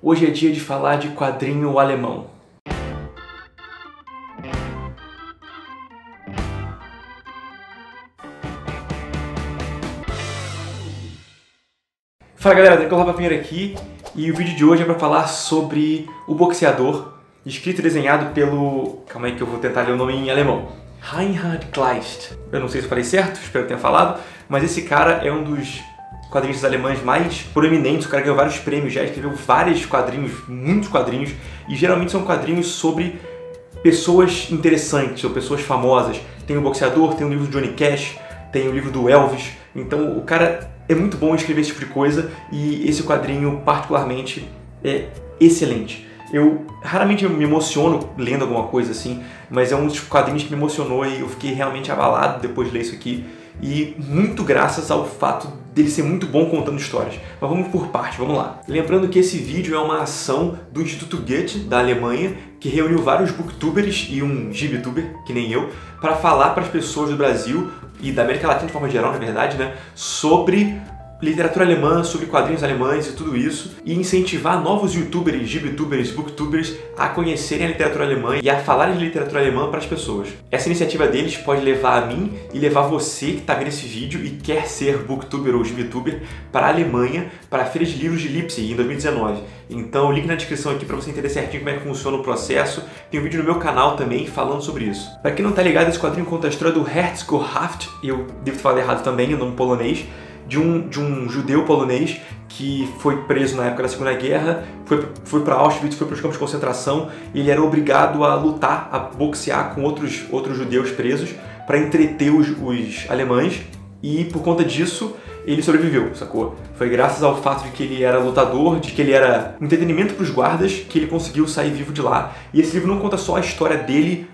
Hoje é dia de falar de quadrinho alemão. Fala galera, Nicolau Papinheiro aqui e o vídeo de hoje é para falar sobre O Boxeador, escrito e desenhado pelo... calma aí que eu vou tentar ler o nome em alemão. Reinhard Kleist. Eu não sei se eu falei certo, espero que tenha falado, mas esse cara é um dos quadrinistas alemães mais proeminentes. O cara ganhou vários prêmios, já escreveu vários quadrinhos, muitos quadrinhos, e geralmente são quadrinhos sobre pessoas interessantes ou pessoas famosas. Tem o Boxeador, tem o livro do Johnny Cash, tem o livro do Elvis. Então o cara é muito bom em escrever esse tipo de coisa e esse quadrinho particularmente é excelente. Eu raramente me emociono lendo alguma coisa assim, mas é um dos quadrinhos que me emocionou e eu fiquei realmente abalado depois de ler isso aqui. E muito graças ao fato dele ser muito bom contando histórias. Mas vamos por parte, vamos lá. Lembrando que esse vídeo é uma ação do Instituto Goethe, da Alemanha, que reuniu vários booktubers e um gibituber, que nem eu, para falar para as pessoas do Brasil e da América Latina de forma geral, na verdade, né, sobre literatura alemã, sobre quadrinhos alemães e tudo isso, e incentivar novos youtubers, gibtubers, booktubers a conhecerem a literatura alemã e a falarem de literatura alemã para as pessoas. Essa iniciativa deles pode levar a mim e levar você que está vendo esse vídeo e quer ser booktuber ou gibtuber para a Alemanha, para a Feira de Livros de Leipzig em 2019. Então, link na descrição aqui para você entender certinho como é que funciona o processo. Tem um vídeo no meu canal também falando sobre isso. Para quem não está ligado, esse quadrinho conta a história do Herzog Haft, eu devo ter falado errado também, o nome polonês, de um judeu polonês que foi preso na época da Segunda Guerra, foi para Auschwitz, foi para os campos de concentração, e ele era obrigado a lutar, a boxear com outros judeus presos para entreter os alemães, e por conta disso ele sobreviveu, sacou? Foi graças ao fato de que ele era lutador, de que ele era um entretenimento para os guardas, que ele conseguiu sair vivo de lá. E esse livro não conta só a história dele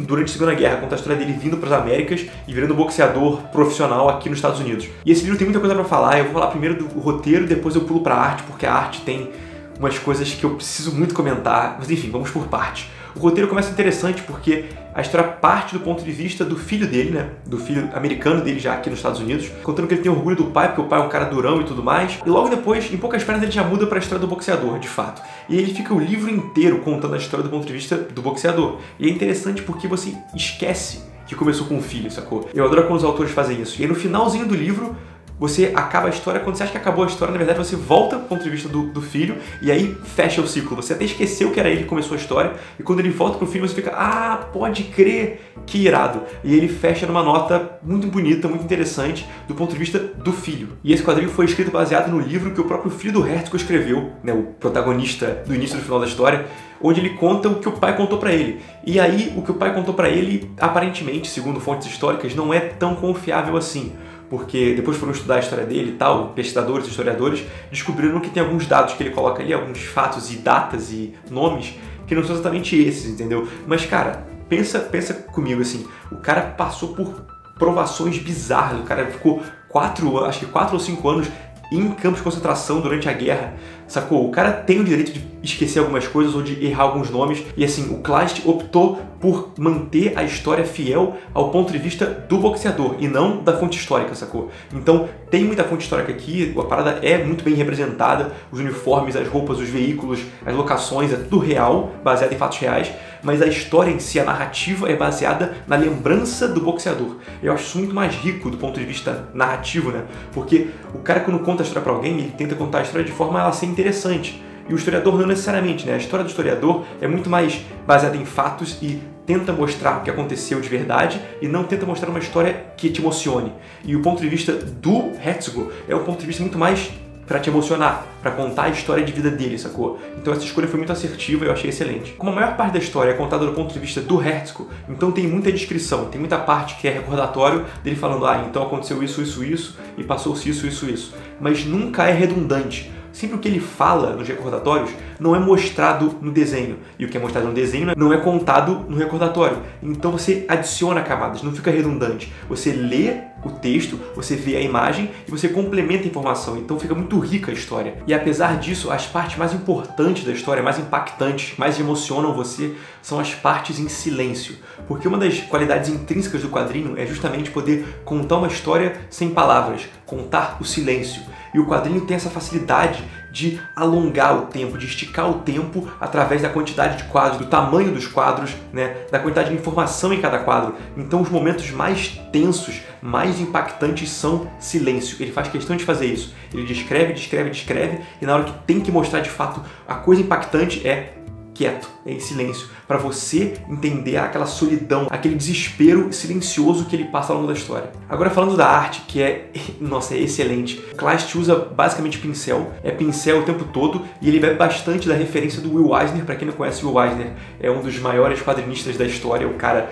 durante a Segunda Guerra, conta a história dele vindo para as Américas e virando boxeador profissional aqui nos Estados Unidos. E esse livro tem muita coisa para falar. Eu vou falar primeiro do roteiro, depois eu pulo para a arte, porque a arte tem umas coisas que eu preciso muito comentar. Mas enfim, vamos por parte. O roteiro começa interessante porque a história parte do ponto de vista do filho dele, né? Do filho americano dele já aqui nos Estados Unidos, contando que ele tem orgulho do pai, porque o pai é um cara durão e tudo mais. E logo depois, em poucas páginas, ele já muda para a história do boxeador, de fato. E ele fica o livro inteiro contando a história do ponto de vista do boxeador. E é interessante porque você esquece que começou com o filho, sacou? Eu adoro quando os autores fazem isso. E aí no finalzinho do livro, você acaba a história, quando você acha que acabou a história, na verdade você volta para o ponto de vista do filho e aí fecha o ciclo. Você até esqueceu que era ele que começou a história e quando ele volta pro filho você fica, ah, pode crer, que irado. E ele fecha numa nota muito bonita, muito interessante do ponto de vista do filho. E esse quadrinho foi escrito baseado no livro que o próprio filho do Herzog escreveu, né, o protagonista do início e do final da história, onde ele conta o que o pai contou pra ele. E aí, o que o pai contou pra ele, aparentemente, segundo fontes históricas, não é tão confiável assim. Porque depois foram estudar a história dele e tal, pesquisadores e historiadores descobriram que tem alguns dados que ele coloca ali, alguns fatos e datas e nomes que não são exatamente esses, entendeu? Mas, cara, pensa comigo assim, o cara passou por provações bizarras, o cara ficou 4 ou 5 anos em campos de concentração durante a guerra, sacou? O cara tem o direito de esquecer algumas coisas ou de errar alguns nomes, e assim, o Kleist optou por manter a história fiel ao ponto de vista do boxeador e não da fonte histórica, sacou? Então tem muita fonte histórica aqui, a parada é muito bem representada, os uniformes, as roupas, os veículos, as locações, é tudo real, baseado em fatos reais, mas a história em si, a narrativa, é baseada na lembrança do boxeador. Eu acho isso muito mais rico do ponto de vista narrativo, né? Porque o cara, quando conta a história pra alguém, ele tenta contar a história de forma a ela ser interessante. E o historiador não necessariamente, né? A história do historiador é muito mais baseada em fatos e tenta mostrar o que aconteceu de verdade e não tenta mostrar uma história que te emocione. E o ponto de vista do Herzog é um ponto de vista muito mais pra te emocionar, pra contar a história de vida dele, sacou? Então essa escolha foi muito assertiva e eu achei excelente. Como a maior parte da história é contada do ponto de vista do Herzog, então tem muita descrição, tem muita parte que é recordatório dele falando, ah, então aconteceu isso, isso, isso, e passou-se isso, isso, isso. Mas nunca é redundante. Sempre o que ele fala nos recordatórios não é mostrado no desenho. E o que é mostrado no desenho não é contado no recordatório. Então você adiciona camadas, não fica redundante. Você lê o texto, você vê a imagem e você complementa a informação. Então fica muito rica a história. E apesar disso, as partes mais importantes da história, mais impactantes, mais emocionam você, são as partes em silêncio. Porque uma das qualidades intrínsecas do quadrinho é justamente poder contar uma história sem palavras, contar o silêncio. E o quadrinho tem essa facilidade de alongar o tempo, de esticar o tempo através da quantidade de quadros, do tamanho dos quadros, né, da quantidade de informação em cada quadro. Então os momentos mais tensos, mais impactantes são silêncio. Ele faz questão de fazer isso. Ele descreve, descreve, descreve, e na hora que tem que mostrar de fato a coisa impactante é quieto, é em silêncio, para você entender aquela solidão, aquele desespero silencioso que ele passa ao longo da história. Agora falando da arte, que é, nossa, é excelente. Kleist usa basicamente pincel, é pincel o tempo todo, e ele bebe bastante da referência do Will Eisner. Para quem não conhece, o Will Eisner é um dos maiores quadrinistas da história, o cara,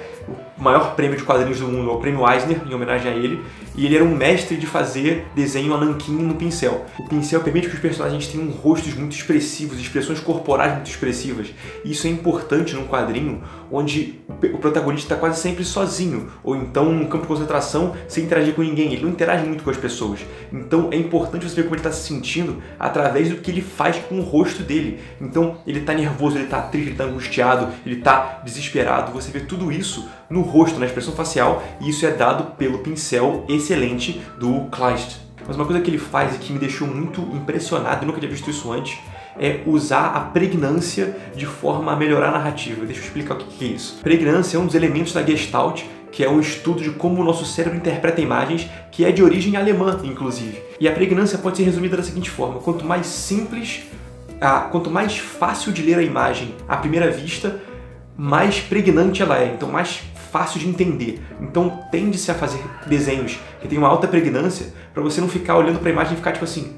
o maior prêmio de quadrinhos do mundo é o prêmio Eisner, em homenagem a ele, e ele era um mestre de fazer desenho a nanquim no pincel. O pincel permite que os personagens tenham rostos muito expressivos, expressões corporais muito expressivas, e isso é importante num quadrinho onde o protagonista está quase sempre sozinho, ou então num campo de concentração sem interagir com ninguém. Ele não interage muito com as pessoas. Então é importante você ver como ele está se sentindo através do que ele faz com o rosto dele. Então ele está nervoso, ele está triste, ele está angustiado, ele está desesperado. Você vê tudo isso no rosto, na expressão facial, e isso é dado pelo pincel excelente do Kleist. Mas uma coisa que ele faz e que me deixou muito impressionado, eu nunca tinha visto isso antes, é usar a pregnância de forma a melhorar a narrativa. Deixa eu explicar o que é isso. Pregnância é um dos elementos da Gestalt, que é um estudo de como o nosso cérebro interpreta imagens, que é de origem alemã, inclusive. E a pregnância pode ser resumida da seguinte forma: quanto mais simples, quanto mais fácil de ler a imagem à primeira vista, mais pregnante ela é, então mais fácil de entender. Então tende-se a fazer desenhos que tem uma alta pregnância para você não ficar olhando para a imagem e ficar tipo assim: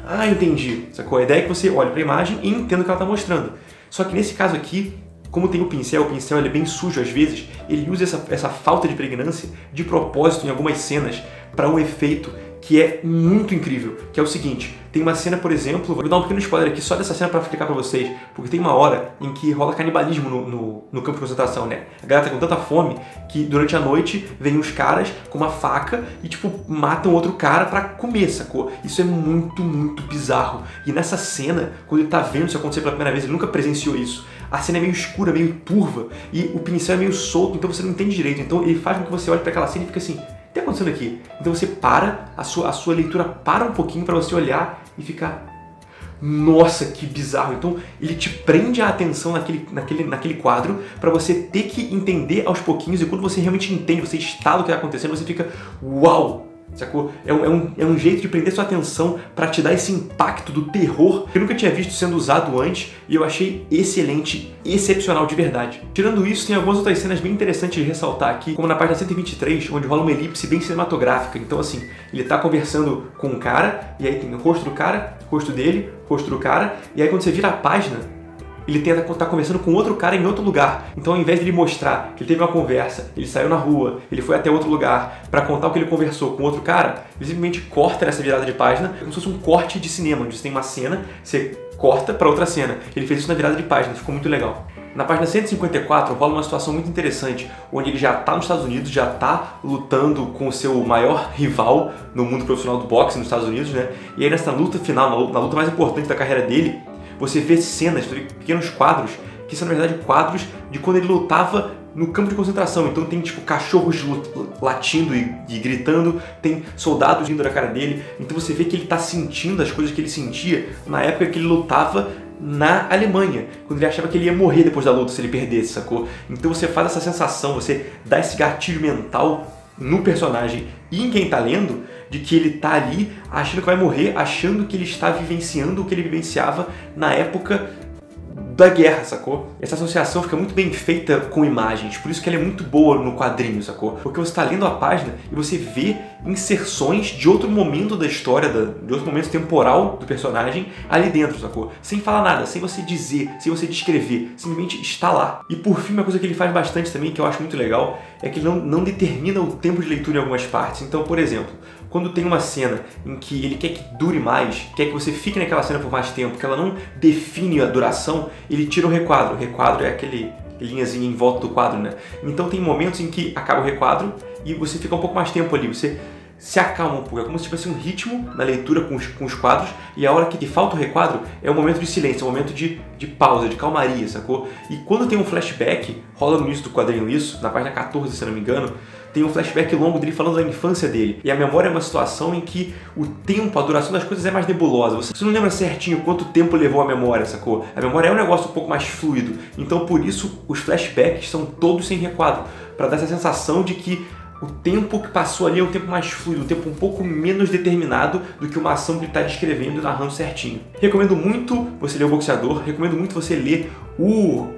ah, entendi. Sacou? A ideia é que você olhe para a imagem e entenda o que ela está mostrando. Só que nesse caso aqui, como tem o pincel ele é bem sujo às vezes, ele usa essa falta de pregnância de propósito em algumas cenas para um efeito que é muito incrível, que é o seguinte: tem uma cena, por exemplo, vou dar um pequeno spoiler aqui só dessa cena para explicar para vocês, porque tem uma hora em que rola canibalismo no campo de concentração, né? A galera tá com tanta fome que durante a noite vem uns caras com uma faca e, tipo, matam outro cara pra comer, sacou? Isso é muito, muito bizarro. E nessa cena, quando ele tá vendo isso acontecer pela primeira vez, ele nunca presenciou isso. A cena é meio escura, meio turva, e o pincel é meio solto, então você não entende direito. Então ele faz com que você olhe para aquela cena e fique assim: o que tá acontecendo aqui? Então você para, a sua leitura para um pouquinho para você olhar e ficar: nossa, que bizarro. Então ele te prende a atenção naquele quadro para você ter que entender aos pouquinhos, e quando você realmente entende, você estala o que está acontecendo, você fica: uau! Sacou? É um jeito de prender sua atenção para te dar esse impacto do terror que eu nunca tinha visto sendo usado antes, e eu achei excelente, excepcional de verdade. Tirando isso, tem algumas outras cenas bem interessantes de ressaltar aqui, como na página 123, onde rola uma elipse bem cinematográfica. Então assim, ele tá conversando com um cara, e aí tem o rosto do cara, rosto dele, rosto do cara, e aí quando você vira a página, ele tenta estar conversando com outro cara em outro lugar. Então, ao invés de ele mostrar que ele teve uma conversa, ele saiu na rua, ele foi até outro lugar para contar o que ele conversou com outro cara, ele simplesmente corta nessa virada de página, como se fosse um corte de cinema, onde você tem uma cena, você corta para outra cena. Ele fez isso na virada de página, ficou muito legal. Na página 154 rola uma situação muito interessante, onde ele já está nos Estados Unidos, já está lutando com o seu maior rival no mundo profissional do boxe nos Estados Unidos, né? E aí nessa luta final, na luta mais importante da carreira dele, você vê cenas, pequenos quadros, que são na verdade quadros de quando ele lutava no campo de concentração. Então tem tipo cachorros latindo e gritando, tem soldados rindo da cara dele. Então você vê que ele está sentindo as coisas que ele sentia na época que ele lutava na Alemanha, quando ele achava que ele ia morrer depois da luta se ele perdesse, sacou? Então você faz essa sensação, você dá esse gatilho mental no personagem e em quem tá lendo, de que ele tá ali achando que vai morrer, achando que ele está vivenciando o que ele vivenciava na época da guerra, sacou? Essa associação fica muito bem feita com imagens, por isso que ela é muito boa no quadrinho, sacou? Porque você está lendo a página e você vê inserções de outro momento da história, de outro momento temporal do personagem ali dentro, sacou? Sem falar nada, sem você dizer, sem você descrever, simplesmente está lá. E por fim, uma coisa que ele faz bastante também, que eu acho muito legal, é que ele não determina o tempo de leitura em algumas partes. Então, por exemplo, quando tem uma cena em que ele quer que dure mais, quer que você fique naquela cena por mais tempo, que ela não define a duração, ele tira o requadro. O requadro é aquele linhazinha em volta do quadro, né? Então tem momentos em que acaba o requadro e você fica um pouco mais tempo ali. Você se acalma um pouco. É como se tivesse um ritmo na leitura com os quadros, e a hora que falta o requadro é um momento de silêncio, é um momento de pausa, de calmaria, sacou? E quando tem um flashback, rola no início do quadrinho isso, na página 14, se eu não me engano, tem um flashback longo dele falando da infância dele. E a memória é uma situação em que o tempo, a duração das coisas é mais nebulosa. Você não lembra certinho quanto tempo levou a memória, sacou? A memória é um negócio um pouco mais fluido. Então, por isso, os flashbacks são todos sem requadro, para dar essa sensação de que o tempo que passou ali é um tempo mais fluido, um tempo um pouco menos determinado do que uma ação que ele está descrevendo e narrando certinho. Recomendo muito você ler O Boxeador, recomendo muito você ler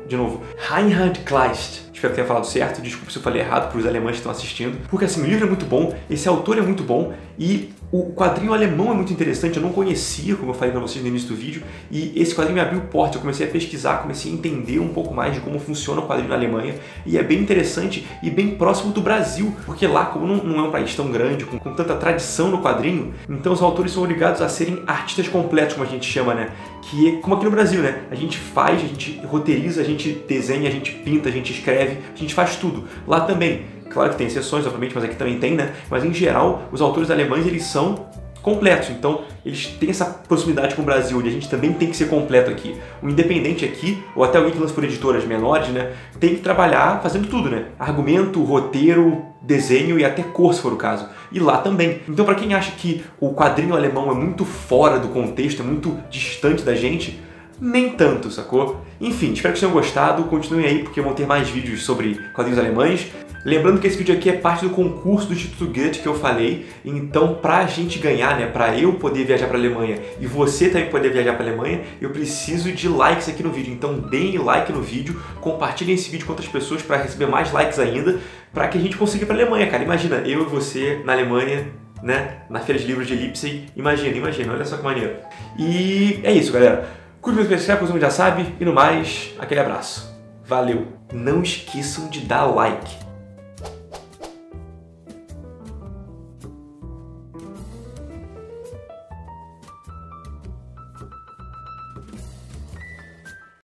de novo, Reinhard Kleist. Espero que tenha falado certo, desculpa se eu falei errado para os alemães que estão assistindo. Porque assim, o livro é muito bom, esse autor é muito bom e o quadrinho alemão é muito interessante. Eu não conhecia, como eu falei para vocês no início do vídeo, e esse quadrinho me abriu porta. Eu comecei a pesquisar, comecei a entender um pouco mais de como funciona o quadrinho na Alemanha, e é bem interessante e bem próximo do Brasil, porque lá, como não é um país tão grande, com tanta tradição no quadrinho, então os autores são obrigados a serem artistas completos, como a gente chama, né? Que é como aqui no Brasil, né? A gente faz, a gente roteiriza, a gente desenha, a gente pinta, a gente escreve, a gente faz tudo. Lá também. Claro que tem exceções, obviamente, mas aqui também tem, né? Mas em geral, os autores alemães, eles são completos. Então, eles têm essa proximidade com o Brasil, onde a gente também tem que ser completo aqui. O independente aqui, ou até alguém que lança por editoras menores, né? Tem que trabalhar fazendo tudo, né? Argumento, roteiro, desenho e até cor, se for o caso. E lá também. Então, para quem acha que o quadrinho alemão é muito fora do contexto, é muito distante da gente, nem tanto, sacou? Enfim, espero que vocês tenham gostado. Continuem aí, porque vão ter mais vídeos sobre quadrinhos alemães. Lembrando que esse vídeo aqui é parte do concurso do Instituto Goethe que eu falei. Então, pra gente ganhar, né, pra eu poder viajar pra Alemanha e você também poder viajar pra Alemanha, eu preciso de likes aqui no vídeo. Então, deem like no vídeo, compartilhem esse vídeo com outras pessoas pra receber mais likes ainda, pra que a gente consiga ir pra Alemanha, cara. Imagina, eu e você na Alemanha, né, na Feira de Livros de Leipzig. Imagina, olha só que maneiro. E é isso, galera. Curte meu canal, como já sabe, e no mais, aquele abraço. Valeu! Não esqueçam de dar like.